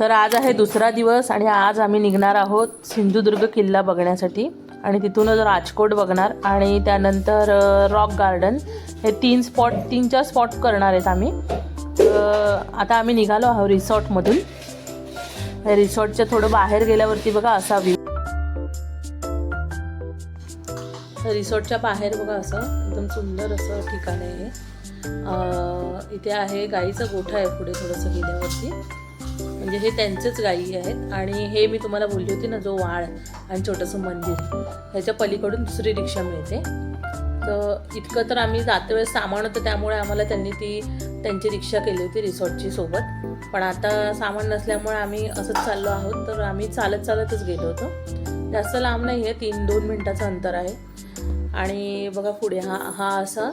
तर आज आहे दुसरा दिवस आणि आज आम्ही निघणार आहोत सिंधुदुर्ग किल्ला बघण्यासाठी आणि तिथूनच राजकोट बघणार आणि त्यानंतर रॉक गार्डन हे तीन चार स्पॉट करणार आहेत आम्ही। आता आम्ही निघालो आहोत रिसॉर्टमधून। हे रिसॉर्टच्या थोडं बाहेर गेल्यावरती बघा असा व्ह्यू, रिसॉर्टच्या बाहेर बघा असं एकदम सुंदर असं ठिकाण आहे। इथे आहे गाईचा गोठा आहे पुढे थोडंसं गेल्यावरती, म्हणजे हे त्यांचेच गायी आहेत। आणि हे मी तुम्हाला बोलली होती ना जो वाळ आणि छोटंसं मंदिर, ह्याच्या पलीकडून दुसरी रिक्षा मिळते। तर इतकं तर आम्ही जाते वेळेस सामान होतं त्यामुळे आम्हाला त्यांनी त्यांची रिक्षा केली होती रिसॉर्टची सोबत, पण आता सामान नसल्यामुळे आम्ही असंच चाललो आहोत। तर आम्ही चालतच गेलो होतो, जास्त लांब नाही आहे, 2 मिनिटाचं अंतर आहे। आणि बघा पुढे हा असा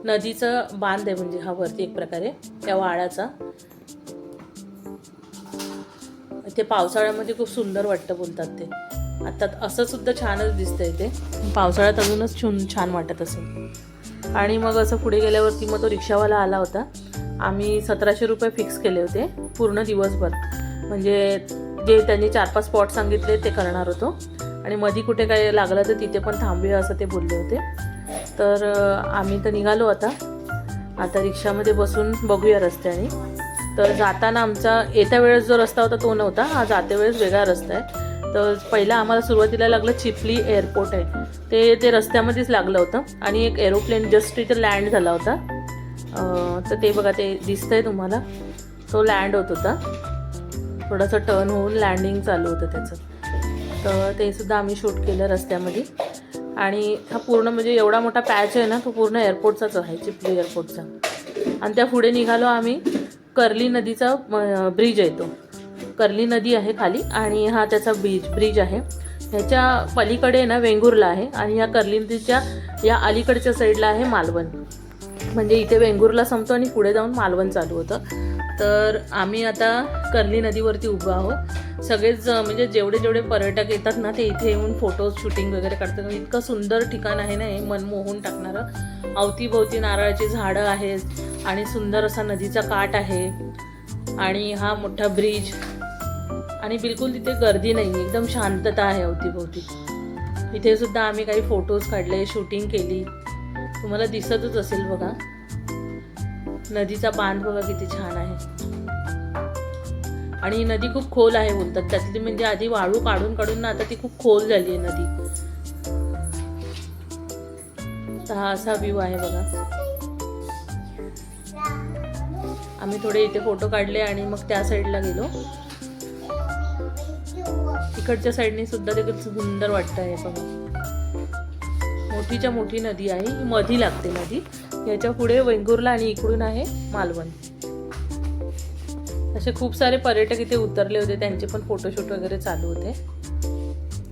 नदीचं बांध आहे, म्हणजे हा वरती एक प्रकारे त्या वाळाचा। ते पावसाळ्यामध्ये खूप सुंदर वाटतं बोलतात ते। आता असं सुद्धा छानच दिसतंय ते, पावसाळ्यात अजूनच छान वाटत असेल। आणि मग असं पुढे गेल्यावरती मग तो रिक्षावाला आला होता। आम्ही 1700 रुपये फिक्स केले होते पूर्ण दिवसभर, म्हणजे जे त्यांनी 4-5 स्पॉट सांगितले ते करणार होतो आणि मधी कुठे काय लागलं तर तिथे पण थांबूया असं ते बोलले होते। तर आम्ही तर निघालो आता रिक्षामध्ये बसून बघूया रस्त्याने। तर जाताना आमचा येत्या वेळेस जो रस्ता होता तो नव्हता, हा जात्या वेळेस वेगळा रस्ता आहे। तर पहिला आम्हाला सुरुवातीला लागलं चिपली एअरपोर्ट आहे, ते रस्त्यामध्येच लागलं होतं आणि एक एरोप्लेन जस्ट इथे लँड झाला होता। तर ते बघा ते दिसतंय तुम्हाला, तो लँड होत होता, थोडंसं टर्न होऊन लँडिंग चालू होतं त्याचं। तर ते सुद्धा आम्ही शूट केलं रस्त्यामध्ये। आणि हा पूर्ण म्हणजे एवढा मोठा पॅच आहे ना, तो पूर्ण एअरपोर्टचाच आहे, चिपली एअरपोर्टचा। आणि त्या पुढे निघालो आम्ही, कर्ली नदीचा ब्रिज आहे, तो कर्ली नदी आहे खाली आणि हा त्याचा ब्रिज आहे। ह्याच्या पलीकडे ना वेंगुर्ला आहे आणि या कर्ली नदीच्या या अलीकडच्या साईडला आहे मालवण, म्हणजे इथे वेंगुर्ला संपतो आणि पुढे जाऊन मालवण चालू होतं। तर आम्ही आता कर्ली नदीवरती उभं आहोत, सगळेच म्हणजे जेवढे पर्यटक येतात ना ते इथे येऊन फोटो शूटिंग वगैरे करतात। इतकं सुंदर ठिकाण आहे ना हे, मन मोहून टाकणारं। अवतीभोवती नारळाची झाडं आहेत आणि सुंदर असा नदीचा काठ आहे आणि हा मोठा ब्रिज, आणि बिलकुल तिथे गर्दी नाही, एकदम शांतता आहे अवतीभोवती। इथे सुद्धा आम्ही काही फोटोज काढले, शूटिंग केली, तुम्हाला दिसतच असेल बघा। नदीचा बांध बघा किती छान आहे आणि नदी खूप खोल आहे बोलतात, त्यातली म्हणजे आधी वाळू काढून ना आता ती खूप खोल झाली आहे नदी। तर हा असा व्ह्यू आहे बघा। आम्ही थोडे इथे फोटो काढले आणि मग त्या साईडला गेलो, इकडच्या साईडने सुद्धा ते खूप सुंदर वाटतं आहे बघा। मोठीच्या मोठी नदी आहे, ही मधी लागते नदी, याच्या पुढे वेंगुर्ला आणि इकडून आहे मालवण। असे खूप सारे पर्यटक इथे उतरले होते, त्यांचे पण फोटोशूट वगैरे चालू होते।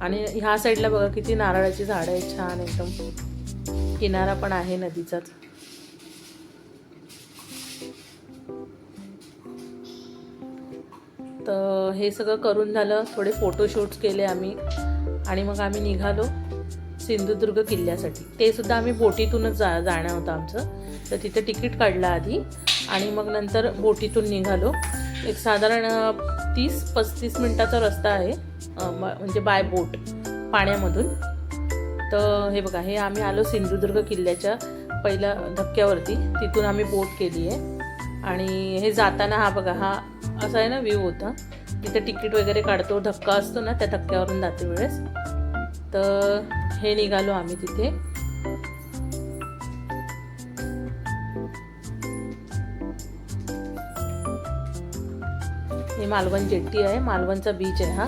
आणि ह्या साईडला बघा किती नारळाची झाडं आहेत, छान एकदम, किनारा पण आहे नदीचाच। तर हे सगळं करून झालं, थोडे फोटोशूट्स केले आम्ही आणि मग आम्ही निघालो सिंधुदुर्ग किल्ल्यासाठी। ते सुद्धा आम्ही बोटीतूनच जाणं होतं आमचं, तर तिथे तिकीट काढलं आधी आणि मग नंतर बोटीतून निघालो। एक साधारण 30-35 मिनिटाचा रस्ता आहे, म्हणजे बाय बोट पाण्यामधून। तर हे बघा, हे आम्ही आलो सिंधुदुर्ग किल्ल्याच्या पहिल्या धक्क्यावरती, तिथून आम्ही बोट केली आहे। आणि हे जाताना हा बघा, हा असा आहे ना व्ह्यू होता, तिथे तिकीट वगैरे काढतो, धक्का असतो ना त्या धक्क्यावरून जाते वेळेस। तर हे निघालो आम्ही तिथे। हे मालवण जेट्टी आहे, मालवणचा बीच आहे हा।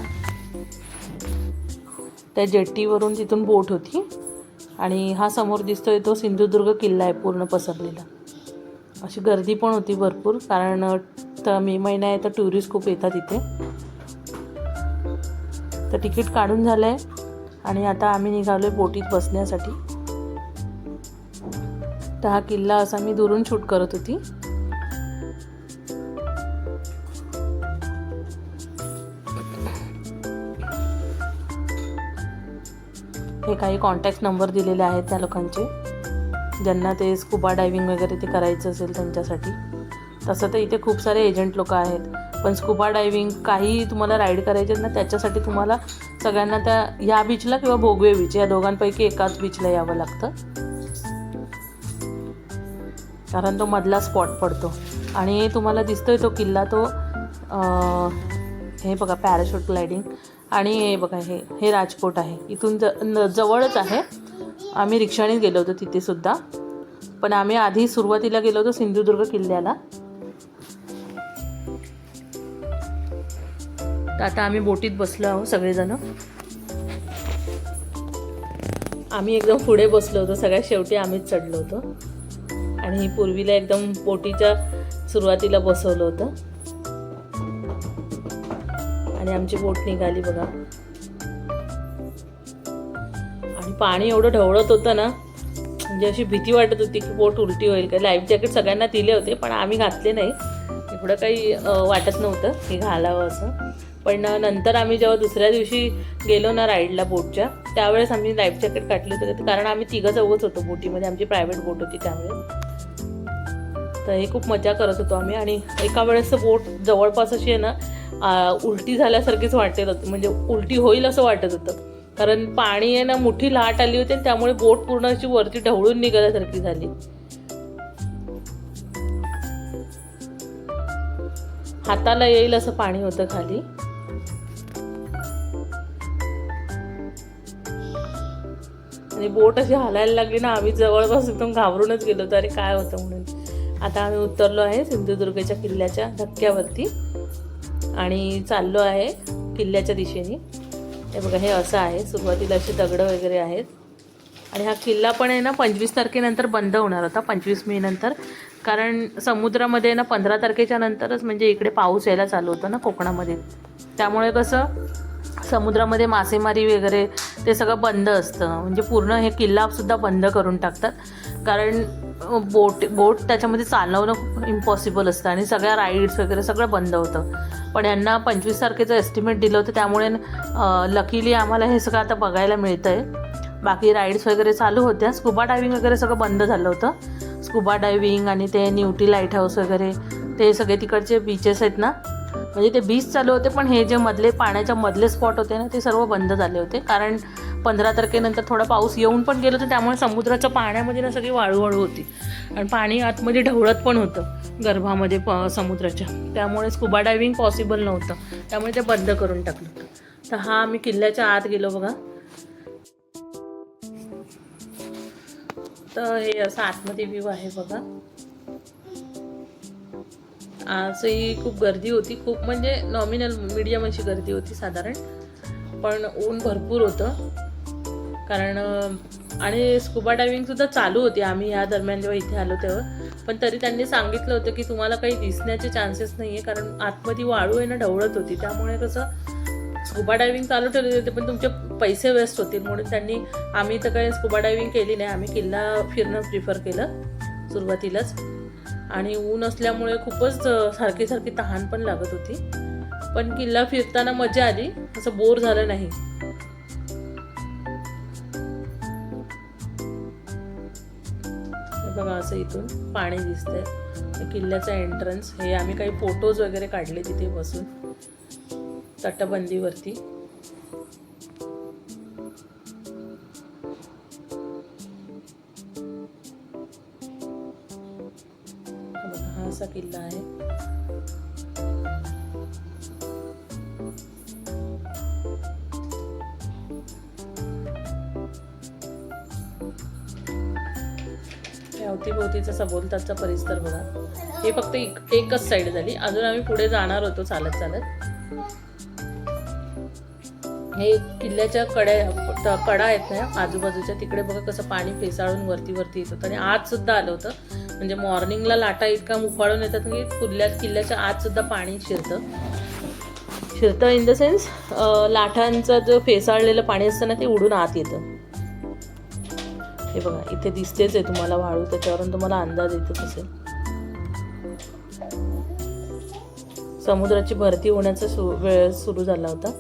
त्या जेट्टीवरून तिथून बोट होती आणि हा समोर दिसतोय तो सिंधुदुर्ग किल्ला आहे पूर्ण पसरलेला। अशी गर्दी पण होती भरपूर, कारण मे महिना आहे तर टुरिस्ट खूप येतात इथे। तर तिकीट काढून झालंय आणि आता आम्ही निघालोय बोटीत बसण्यासाठी। तर हा किल्ला असा मी दुरून शूट करत होती। हे काही कॉन्टॅक्ट नंबर दिलेले आहेत त्या लोकांचे, ज्यांना ते स्कुबा डायव्हिंग वगैरे ते करायचं असेल त्यांच्यासाठी। तसं तर इथे खूप सारे एजंट लोक आहेत, पण स्कुबा डायव्हिंग काही तुम्हाला राईड करायचे ना त्याच्यासाठी तुम्हाला सगळ्यांना त्या ह्या बीचला किंवा भोगवे बीच या दोघांपैकी एकाच बीचला यावं लागतं, कारण तो मधला स्पॉट पडतो. आणि तुम्हाला दिसतोय तो किल्ला, तो हे बघा पॅराशूट ग्लायडिंग. आणि हे बघा हे राजकोट आहे, इथून जवळच आहे. आम्ही रिक्षाने गेलो होतो तिथे सुद्धा, पण आम्ही आधी सुरुवातीला गेलो होतो सिंधुदुर्ग किल्ल्याला. तर आता आम्ही बोटीत बसलो आहोत सगळेजण. आम्ही एकदम पुढे बसलो होतो, सगळ्यात शेवटी आम्हीच चढलो होतो. आणि पूर्वीला एकदम बोटीच्या सुरुवातीला बसवलं होतं. आणि आमची बोट निघाली बघा. आणि पाणी एवढं ढवळत होतं ना, म्हणजे अशी भीती वाटत होती की बोट उलटी होईल का. लाईफ जॅकेट सगळ्यांना दिले होते पण आम्ही घातले नाही, एवढं काही वाटत नव्हतं की घालावं असं. पण नंतर आम्ही जेव्हा दुसऱ्या दिवशी गेलो ना राईडला बोटच्या, त्यावेळेस आम्ही लाईफ जॅकेट काढले होते, कारण आम्ही तिघं चौघंच होतो बोटीमध्ये, आमची प्रायव्हेट बोट होती त्यावेळेस. तर हे खूप मजा करत होतो आम्ही. आणि एका वेळेस बोट जवळपास अशी आहे ना उलटी झाल्यासारखीच वाटत होती, म्हणजे उलटी होईल असं वाटत होतं, कारण पाणी आहे ना मोठी लाट आली होती आणि त्यामुळे बोट पूर्ण अशी वरती ढवळून निघाल्यासारखी झाली. हाताला येईल असं पाणी होतं खाली. आणि बोट अशी हलायला लागली ना, आम्ही जवळपास एकदम घाबरूनच गेलो होतो, अरे काय होतं म्हणून. आता आम्ही उतरलो आहे सिंधुदुर्गच्या किल्ल्याच्या धक्क्यावरती आणि चाललो आहे किल्ल्याच्या दिशेने. हे बघा हे असं आहे, सुरुवातीला अशी दगडं वगैरे आहेत. आणि हा किल्ला पण आहे ना 25 तारखेनंतर बंद होणार होता, 25 मे नंतर, कारण समुद्रामध्ये ना 15 तारखेच्या नंतरच म्हणजे इकडे पाऊस यायला चालू होता ना कोकणामध्ये, त्यामुळे कसं समुद्रामध्ये मासेमारी वगैरे ते सगळं बंद असतं. म्हणजे पूर्ण हे किल्लासुद्धा बंद करून टाकतात, कारण बोट त्याच्यामध्ये चालवणं खूप इम्पॉसिबल असतं आणि सगळ्या राईड्स वगैरे सगळं बंद होतं. पण यांना 25 तारखेचं एस्टिमेट दिलं होतं, त्यामुळे लकीली आम्हाला हे सगळं आता बघायला मिळतं आहे. बाकी राईड्स वगैरे चालू होत्या, स्कुबा डायव्हिंग वगैरे सगळं बंद झालं होतं. स्कुबा डायव्हिंग आणि ते न्यूटी लाईट हाऊस वगैरे ते सगळे तिकडचे बीचेस आहेत ना, म्हणजे ते बीच चालू होते, पण हे जे मधले पाण्याच्या मधले स्पॉट होते ना ते सर्व बंद झाले होते, कारण 15 तारखेनंतर थोडा पाऊस येऊन पण गेलो होतं, त्यामुळे समुद्राच्या पाण्यामध्ये ना सगळी वाळूवाळू होती आणि पाणी आतमध्ये ढवळत पण होतं गर्भामध्ये समुद्राच्या, त्यामुळे स्कुबा डायव्हिंग पॉसिबल नव्हतं, त्यामुळे ते बंद करून टाकलं. तर हा आम्ही किल्ल्याच्या आत गेलो बघा. तर हे असं आतमध्ये व्ह्यू आहे बघा. आजही खूप गर्दी होती, खूप म्हणजे नॉमिनल मीडियम अशी गर्दी होती साधारण, पण ऊन भरपूर होतं कारण. आणि स्कुबा डायव्हिंगसुद्धा चालू होती आम्ही या दरम्यान जेव्हा इथे आलो तेव्हा, पण तरी त्यांनी सांगितलं होतं की तुम्हाला काही दिसण्याचे चान्सेस नाही आहे, कारण आतमध्ये वाळू आहे ना ढवळत होती, त्यामुळे कसं स्कुबा डायव्हिंग चालू ठेवले होते पण तुमचे पैसे वेस्ट होतील, म्हणून त्यांनी आम्ही तर काही स्कुबा डायव्हिंग केली नाही, आम्ही किल्ला फिरणं प्रिफर केलं सुरुवातीलाच. आणि ऊन असल्यामुळे खूपच सारखी सारखी तहान पण लागत होती, पण किल्ला फिरताना मजा आली, असं बोर झालं नाही. बघा असं इथून पाणी दिसतंय, किल्ल्याचा एंट्रन्स. हे आम्ही काही फोटोज वगैरे काढले तिथे बसून तटबंदीवरती. हा असा किल्ला आहे. अवतीभोवतीचा सभोवतालचा परिसर बघा. हे फक्त एकच साईड झाली, अजून आम्ही पुढे जाणार होतो चालत चालत. हे किल्ल्याच्या कडा आहेत ना आजूबाजूच्या, तिकडे बघा कसं पाणी फेसाळून वरती वरती येत होतं आणि आत सुद्धा आलं होतं. म्हणजे मॉर्निंगला लाटा इतका उफाळून येतात की किल्ल्याच्या आत सुद्धा पाणी शिरतं इन द सेन्स लाटांचं जो फेसाळलेलं पाणी असतं ना ते उडून आत येतं. हे बघा इथे दिसतेच आहे तुम्हाला वाळू, त्याच्यावरून तुम्हाला अंदाज येतच असेल. समुद्राची भरती होण्याचा वेळ सुरू झाला होता,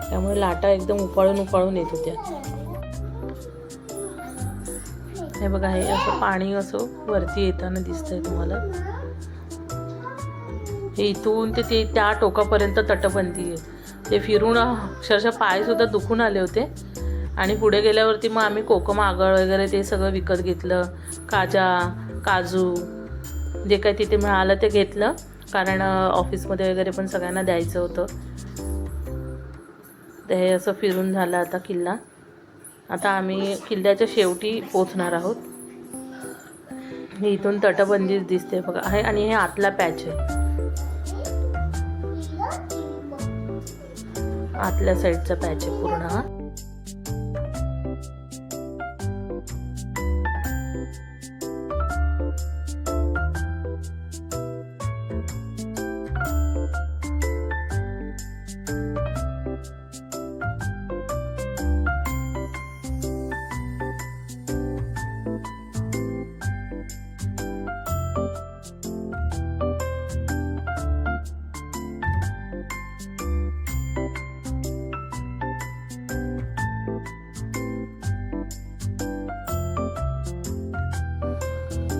त्यामुळे लाटा एकदम उफाळून येत होत्या. हे बघा हे असं पाणी असं वरती येताना दिसतंय तुम्हाला. हे इथून ते त्या टोकापर्यंत तटबंदी आहे. ते फिरून अक्षरशः पायसुद्धा दुखून आले होते. आणि पुढे गेल्यावरती मग आम्ही कोकम आगळ वगैरे ते सगळं विकत घेतलं. काजू जे काही तिथे मिळालं ते घेतलं, कारण ऑफिसमध्ये वगैरे पण सगळ्यांना द्यायचं होतं. तर हे असं फिरून झालं आता किल्ला. आता आम्ही किल्ल्याच्या शेवटी पोचणार आहोत. हे इथून तटबंदीच दिसते बघा आहे. आणि हे आतला पॅच आहे, आतल्या साईडचा पॅच आहे पूर्ण हा.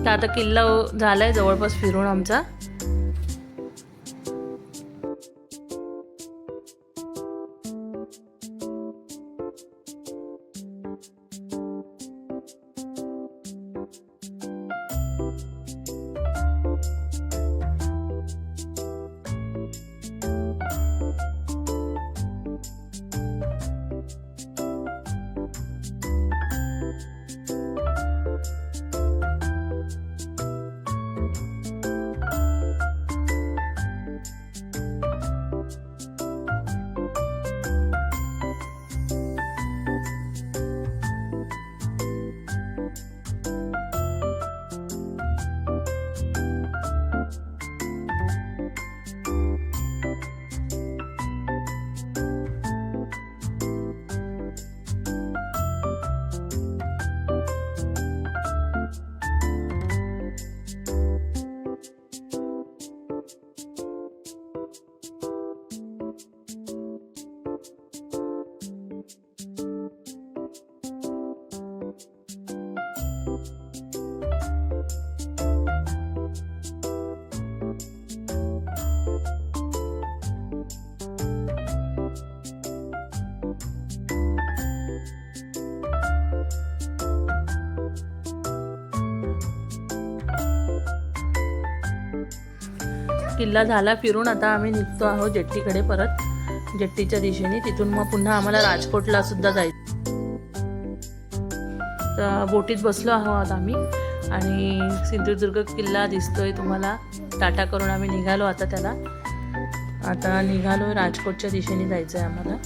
तर आता किल्ला झालाय जवळपास फिरून आमचा. किल्ला झाला फिरून. आता आम्ही निघतो आहोत जेट्टीकडे परत, जेट्टीच्या दिशेने. तिथून मग पुन्हा आम्हाला राजकोटला सुद्धा जायचं. तर बोटीत बसलो आहोत आम्ही आणि सिंधुदुर्ग किल्ला दिसतोय तुम्हाला. टाटा करून आम्ही निघालो आता त्याला. आता निघालो राजकोटच्या दिशेने जायचं आहे आम्हाला.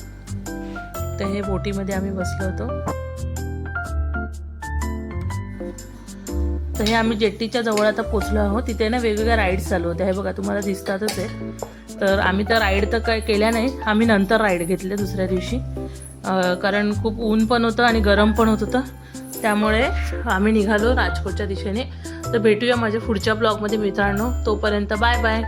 तर हे बोटीमध्ये आम्ही बसलो होतो. तर हे आम्ही जेट्टीच्या जवळ आता पोचलो आहोत. तिथे ना वेगवेगळ्या राईड्स चालू होत्या, हे बघा तुम्हाला दिसतातच आहे. तर आम्ही तर राईड तर काय केल्या नाही, आम्ही नंतर राईड घेतले दुसऱ्या दिवशी, कारण खूप ऊन पण होतं आणि गरम पण होत होतं. त्यामुळे आम्ही निघालो राजकोटच्या दिशेने. तर भेटूया माझ्या पुढच्या ब्लॉगमध्ये मित्रांनो. तोपर्यंत बाय बाय.